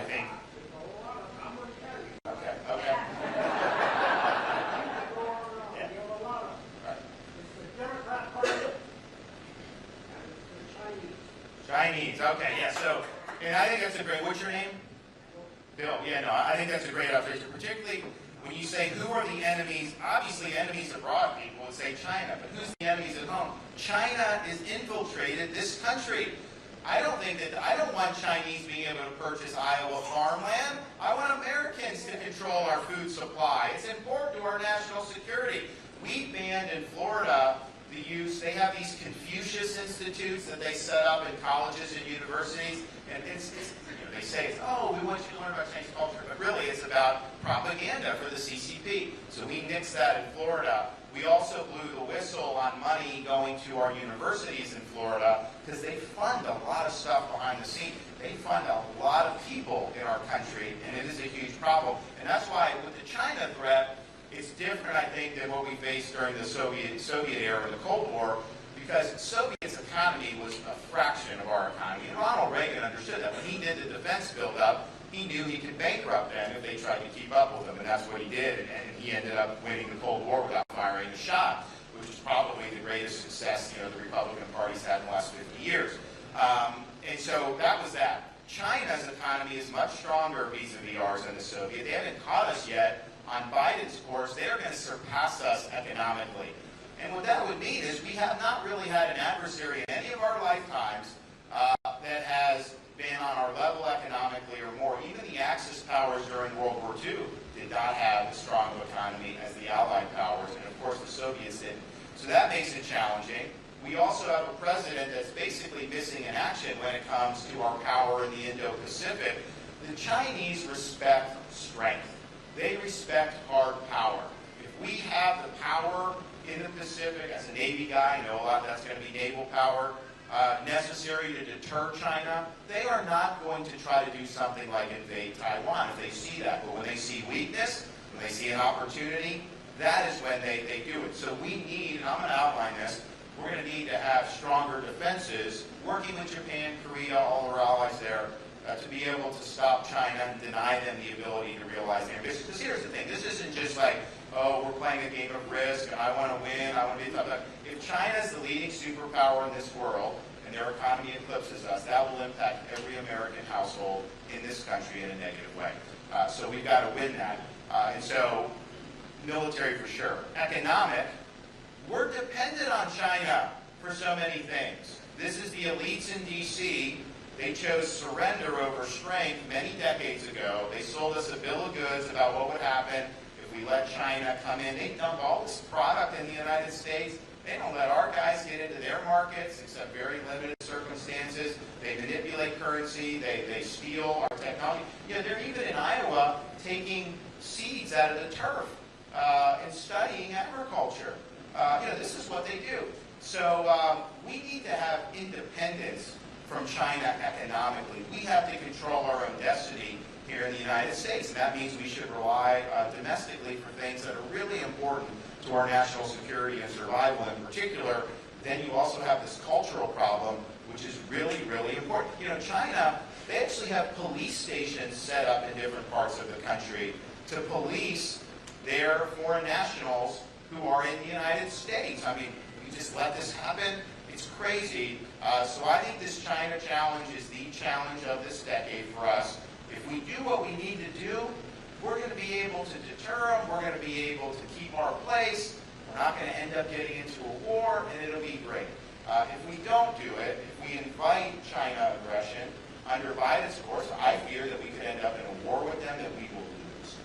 think. Okay, okay. Yeah. Right. Chinese, okay, yeah, so, and I think that's a great, what's your name? Bill, yeah, no, I think that's a great observation, particularly when you say who are the enemies. Obviously enemies abroad, people would say China, but who's the enemies at home? China has infiltrated this country. I don't want Chinese being able to purchase Iowa farmland. I want Americans to control our food supply. It's important to our national security. We banned in Florida the use, they have these Confucius institutes that they set up in colleges and universities, and they say, oh, we want you to learn about Chinese culture, but really it's about propaganda for the CCP. So we nixed that in Florida. We also blew the whistle on money going to our universities in Florida because they fund a lot of stuff behind the scenes. They fund a lot of people in our country, and it is a huge problem. And that's why with the China threat, it's different, I think, than what we faced during the Soviet era, the Cold War, because Soviet's economy was a fraction of our economy. And Ronald Reagan understood that. When he did the defense buildup, he knew he could bankrupt them if they tried to keep up with him, and that's what he did. And he ended up winning the Cold War without firing a shot, which is probably the greatest success the Republican Party's had in the last 50 years. And so that was that. China's economy is much stronger vis-a-vis ours than the Soviet. They haven't caught us yet. On Biden's course, they are going to surpass us economically. And what that would mean is we have not really had an adversary in any of our lifetimes that has been on our level economically or more. Even the Axis powers during World War II did not have as strong of an economy as the Allied powers, and of course the Soviets did. So that makes it challenging. We also have a president that's basically missing in action when it comes to our power in the Indo-Pacific. The Chinese respect strength. They respect hard power. If we have the power in the Pacific, as a Navy guy, I know a lot that's going to be naval power, necessary to deter China, they are not going to try to do something like invade Taiwan if they see that. But when they see weakness, when they see an opportunity, that is when they do it. So we need, and I'm going to outline this, we're going to need to have stronger defenses, working with Japan, Korea, all our allies there, to be able to stop China and deny them the ability to realize their ambitions. Because here's the thing, this isn't just like, oh, we're playing a game of risk and I want to win, I want to be tough. If China's the leading superpower in this world and their economy eclipses us, that will impact every American household in this country in a negative way. So we've got to win that. And so, military for sure. Economic, we're dependent on China for so many things. This is the elites in D.C. They chose surrender over strength many decades ago. They sold us a bill of goods about what would happen if we let China come in. They dump all this product in the United States. They don't let our guys get into their markets except very limited circumstances. They manipulate currency. They steal our technology. They're even in Iowa taking seeds out of the turf and studying agriculture. This is what they do. So we need to have independence from China economically. We have to control our own destiny here in the United States, and that means we should rely domestically for things that are really important to our national security and survival in particular. Then you also have this cultural problem, which is really, really important. China, they actually have police stations set up in different parts of the country to police their foreign nationals who are in the United States. I mean, we just let this happen. It's crazy. So I think this China challenge is the challenge of this decade for us. If we do what we need to do, we're going to be able to deter them. We're going to be able to keep our place. We're not going to end up getting into a war, and it'll be great. If we don't do it, if we invite China aggression under Biden's course, I fear that we could end up in a war with them that we